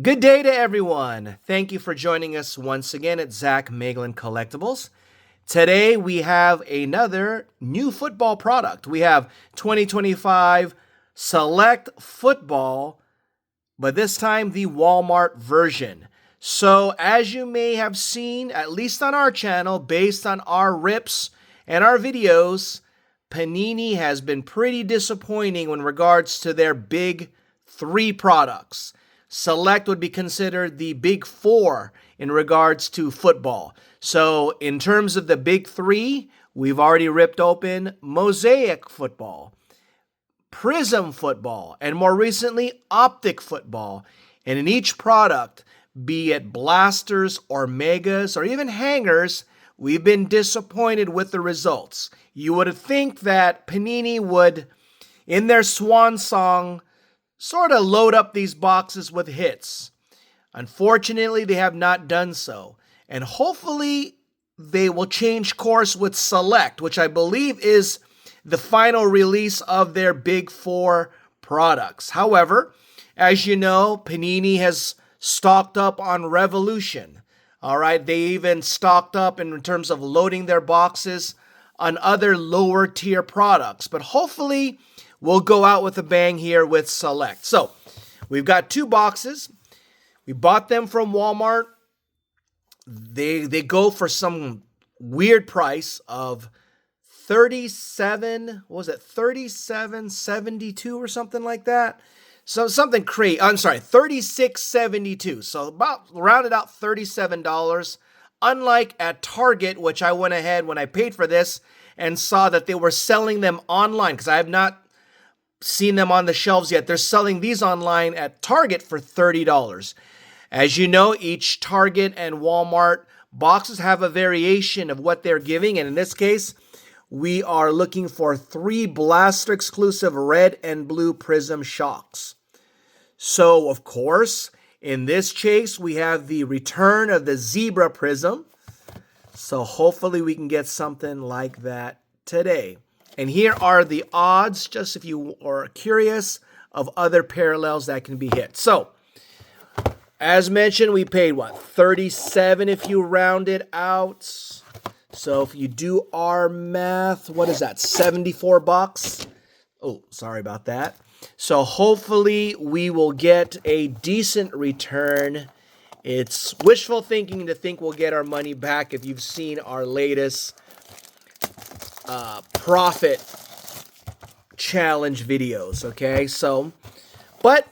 Good day to everyone. Thank you for joining us once again at Zach Maglin Collectibles. Today we have another new football product. We have 2025 Select Football, but this time the Walmart version. So as you may have seen, at least on our channel, based on our rips and our videos, Panini has been pretty disappointing in regards to their big three products. Select would be considered the big four in regards to football. So in terms of the big three, we've already ripped open Mosaic football, Prizm football, and more recently, Optic football. And in each product, be it blasters or megas or even hangers, we've been disappointed with the results. You would think that Panini would, in their swan song, sort of load up these boxes with hits. Unfortunately, they have not done so. And hopefully, they will change course with Select, which I believe is the final release of their big four products. However, as you know, Panini has stocked up on Revolution. All right, they even stocked up in terms of loading their boxes on other lower tier products. But hopefully, we'll go out with a bang here with Select. So, we've got two boxes. We bought them from Walmart. They go for some weird price of 37.72 or something like that. So something crazy. I'm sorry, 36.72. So about rounded out $37. Unlike at Target, which I went ahead when I paid for this and saw that they were selling them online, because I have not seen them on the shelves yet. They're selling these online at Target for $30. As you know, each Target and Walmart boxes have a variation of what they're giving, and in this case, we are looking for 3 Blaster exclusive red and blue Prizm shocks. So, of course, in this chase, we have the return of the Zebra Prizm. So hopefully we can get something like that today. And here are the odds, just if you are curious, of other parallels that can be hit. So, as mentioned, we paid, what, 37 if you round it out. So if you do our math, what is that, 74 bucks? Oh, sorry about that. So hopefully we will get a decent return. It's wishful thinking to think we'll get our money back if you've seen our latest profit challenge videos, okay? So, but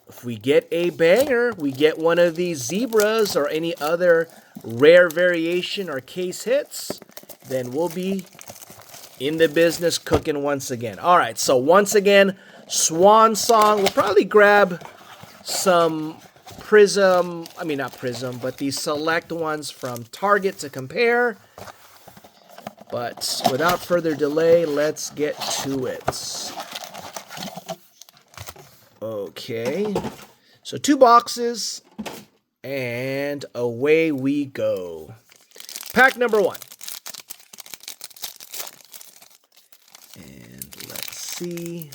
if we get a banger, we get one of these zebras or any other rare variation or case hits, then we'll be in the business cooking once again. All right, so once again, swan song. We'll probably grab some Prizm, not Prizm, but these select ones from Target to compare. But without further delay, let's get to it. Okay, so 2 boxes, and away we go. Pack number 1. And let's see.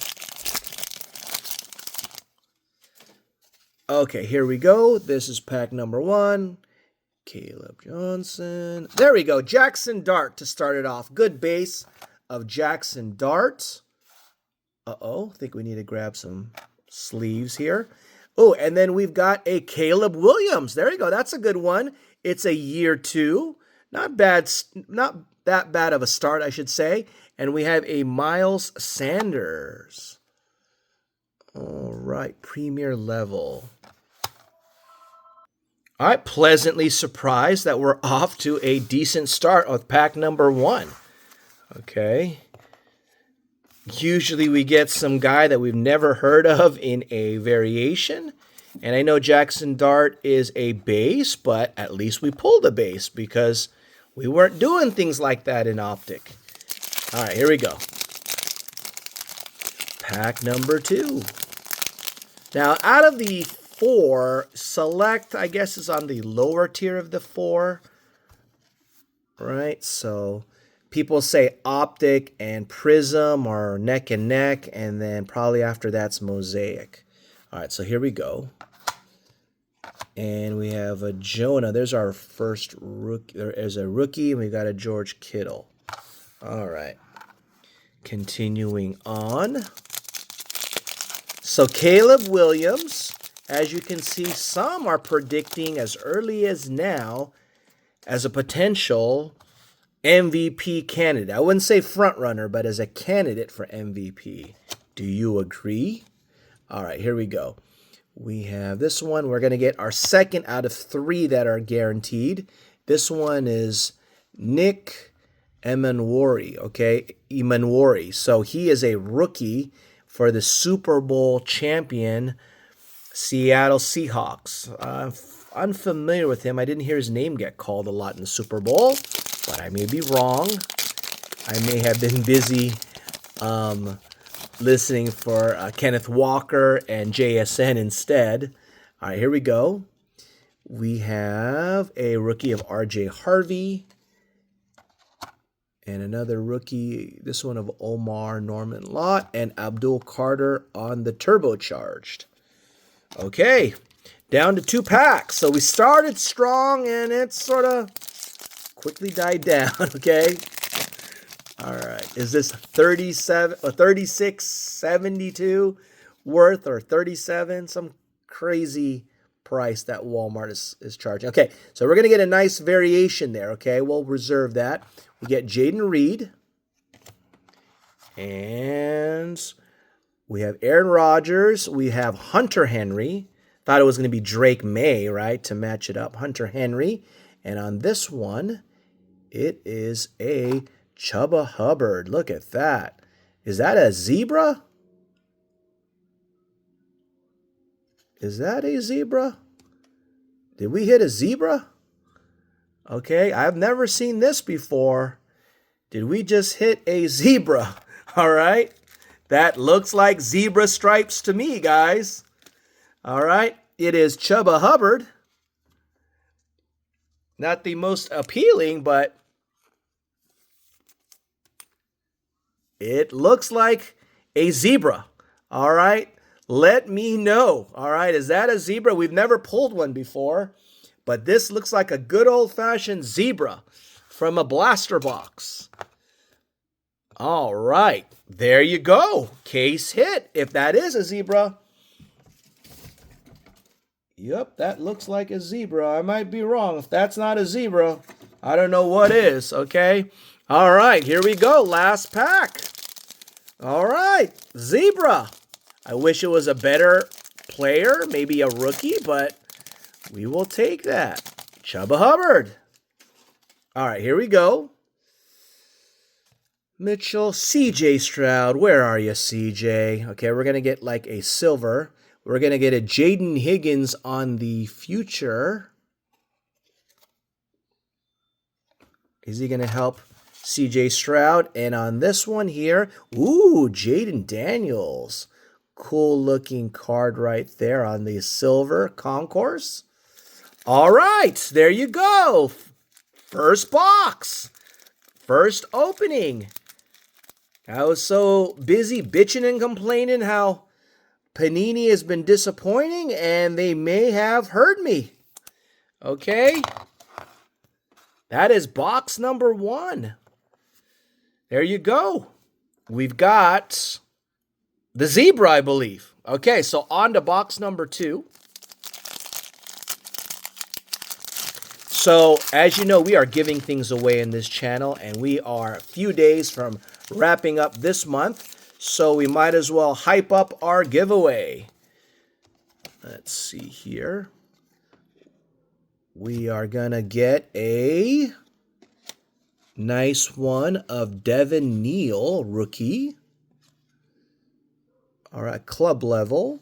Okay, here we go. This is pack number 1. Caleb Johnson. There we go. Jackson Dart to start it off. Good base of Jackson Dart. Uh-oh. I think we need to grab some sleeves here. Oh, and then we've got a Caleb Williams. There you go. That's a good one. It's a year 2. Not bad. Not that bad of a start, I should say. And we have a Miles Sanders. All right. Premier level. All right, pleasantly surprised that we're off to a decent start with pack number 1. Okay. Usually we get some guy that we've never heard of in a variation. And I know Jackson Dart is a base, but at least we pulled a base because we weren't doing things like that in Optic. All right, here we go. Pack number 2. Now, out of the 4, Select, I guess, is on the lower tier of the 4. Right? So people say Optic and Prizm are neck and neck, and then probably after that's Mosaic. All right, so here we go. And we have a Jonah. There's our first rookie. There's a rookie, and we got a George Kittle. All right. Continuing on. So Caleb Williams, as you can see, some are predicting as early as now as a potential MVP candidate. I wouldn't say front runner, but as a candidate for MVP. Do you agree? All right, here we go. We have this one. We're going to get our second out of 3 that are guaranteed. This one is Nick Emanwari, okay? Emanwari. So he is a rookie for the Super Bowl champion Seattle Seahawks. Unfamiliar with him. I didn't hear his name get called a lot in the Super Bowl, but I may be wrong. I may have been busy listening for Kenneth Walker and JSN instead. All right, here we go. We have a rookie of RJ Harvey and another rookie, this one of Omar Norman Lott and Abdul Carter on the turbocharged. Okay, down to 2 packs. So we started strong and it sort of quickly died down, okay? All right, is this 37 or 36.72 worth or 37? Some crazy price that Walmart is charging. Okay, so we're going to get a nice variation there, okay? We'll reserve that. We get Jaden Reed. And we have Aaron Rodgers. We have Hunter Henry. Thought it was going to be Drake May, right, to match it up. Hunter Henry. And on this one, it is a Chuba Hubbard. Look at that. Is that a zebra? Is that a zebra? Did we hit a zebra? Okay, I've never seen this before. Did we just hit a zebra? All right. That looks like zebra stripes to me, guys. All right. It is Chuba Hubbard. Not the most appealing, but it looks like a zebra. All right. Let me know. All right. Is that a zebra? We've never pulled one before, but this looks like a good old-fashioned zebra from a blaster box. All right. There you go. Case hit. If that is a zebra. Yep, that looks like a zebra. I might be wrong. If that's not a zebra, I don't know what is, okay? All right, here we go. Last pack. All right, zebra. I wish it was a better player, maybe a rookie, but we will take that. Chuba Hubbard. All right, here we go. Mitchell, CJ Stroud. Where are you, CJ? Okay, we're going to get like a silver. We're going to get a Jaden Higgins on the future. Is he going to help CJ Stroud? And on this one here, ooh, Jaden Daniels. Cool looking card right there on the silver concourse. All right, there you go. First box. First opening. I was so busy bitching and complaining how Panini has been disappointing, and they may have heard me. Okay? That is box number 1. There you go. We've got the zebra, I believe. Okay, so on to box number 2. So, as you know, we are giving things away in this channel, and we are a few days from wrapping up this month. So we might as well hype up our giveaway. Let's see here. We are going to get a nice one of Devin Neal, rookie. All right, club level.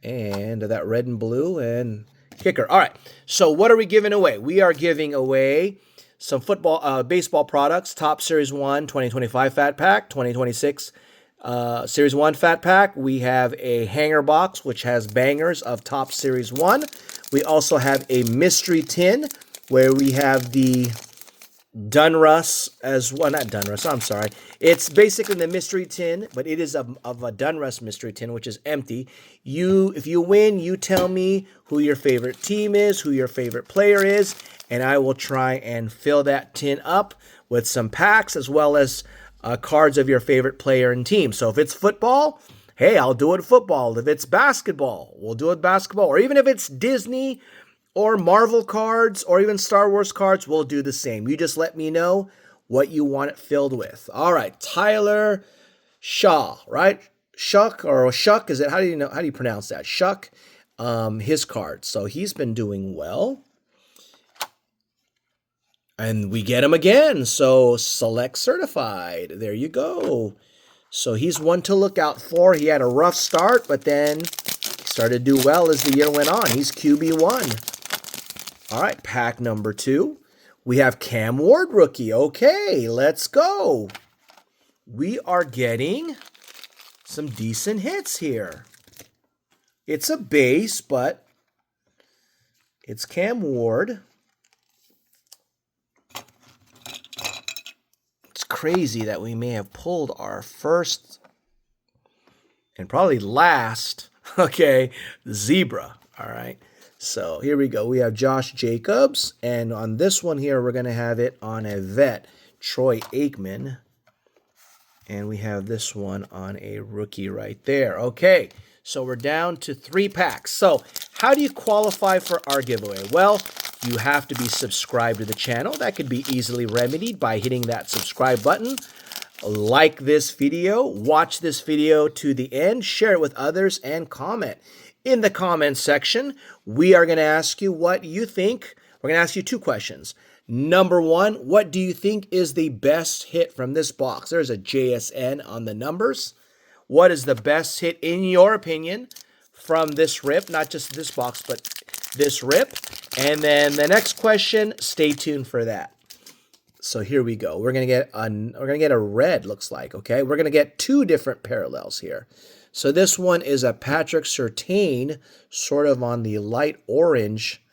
And that red and blue and kicker. All right, so what are we giving away? We are giving away some baseball products, Top Series 1 2025 Fat Pack, 2026 Series 1 Fat Pack. We have a hanger box, which has bangers of Top Series 1. We also have a mystery tin, where we have the Dunruss as well. Not Dunruss, I'm sorry. It's basically the mystery tin, but it is of a Dunruss mystery tin, which is empty. If you win, you tell me who your favorite team is, who your favorite player is, and I will try and fill that tin up with some packs as well as cards of your favorite player and team. So if it's football, hey, I'll do it football. If it's basketball, we'll do it basketball. Or even if it's Disney or Marvel cards, or even Star Wars cards, we'll do the same. You just let me know what you want it filled with. All right, Tyler Shaw, right? Shuck or Shuck, is it? How do you pronounce that? Shuck, his card. So he's been doing well. And we get him again. So select certified. There you go. So he's one to look out for. He had a rough start, but then started to do well as the year went on. He's QB1. All right, pack number 2. We have Cam Ward rookie. Okay, let's go. We are getting some decent hits here. It's a base, but it's Cam Ward. It's crazy that we may have pulled our first and probably last, okay, zebra. All right. So here we go. We have Josh Jacobs, and on this one here, we're going to have it on a vet, Troy Aikman. And we have this one on a rookie right there. Okay, so we're down to 3 packs. So how do you qualify for our giveaway? Well, you have to be subscribed to the channel. That could be easily remedied by hitting that subscribe button. Like this video, watch this video to the end, share it with others, and comment. In the comments section, we are going to ask you what you think. We're going to ask you 2 questions. Number 1, what do you think is the best hit from this box? There's a JSN on the numbers. What is the best hit, in your opinion, from this rip? Not just this box, but this rip. And then the next question, stay tuned for that. So here we go. We're going to get a red, looks like, okay? We're going to get 2 different parallels here. So this one is a Patrick Surtain, sort of on the light orange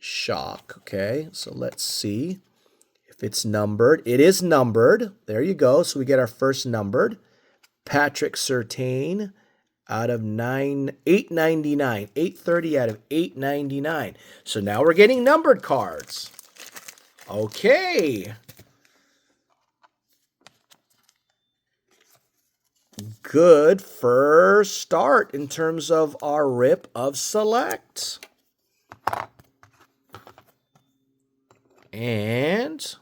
shock, okay? So let's see if it's numbered. It is numbered. There you go. So we get our first numbered. Patrick Surtain out of 899. 830 out of 899. So now we're getting numbered cards. Okay. Good first start in terms of our rip of select. And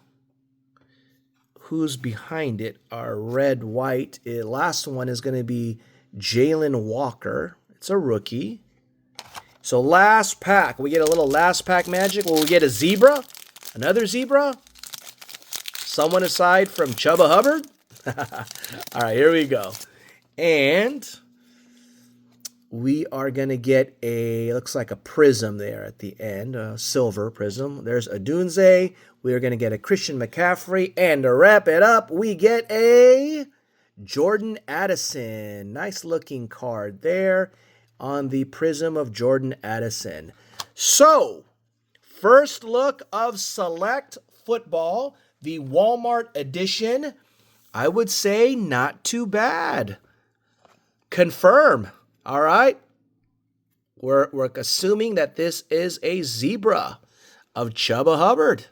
who's behind it? Our red-white. Last one is going to be Jalen Walker. It's a rookie. So last pack. We get a little last pack magic. Will we get a zebra? Another zebra? Someone aside from Chubba Hubbard? All right, here we go. And we are going to get looks like a Prizm there at the end, a silver Prizm. There's a Dunze. We are going to get a Christian McCaffrey. And to wrap it up, we get a Jordan Addison. Nice looking card there on the Prizm of Jordan Addison. So, first look of Select Football, the Walmart edition. I would say not too bad. Confirm. All right. We're assuming that this is a zebra of Chubba Hubbard.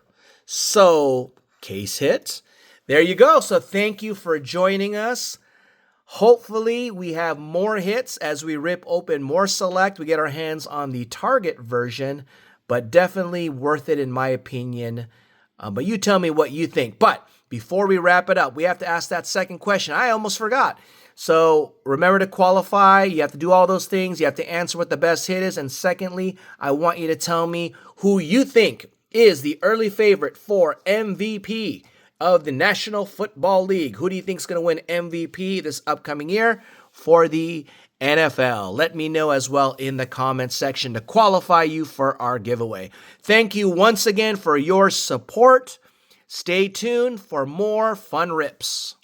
So, case hit. There you go. So, thank you for joining us. Hopefully, we have more hits as we rip open more Select. We get our hands on the Target version, but definitely worth it in my opinion. But you tell me what you think. But before we wrap it up, we have to ask that second question. I almost forgot. So remember to qualify. You have to do all those things. You have to answer what the best hit is. And secondly, I want you to tell me who you think is the early favorite for MVP of the National Football League. Who do you think is going to win MVP this upcoming year for the NFL? Let me know as well in the comments section to qualify you for our giveaway. Thank you once again for your support. Stay tuned for more fun rips.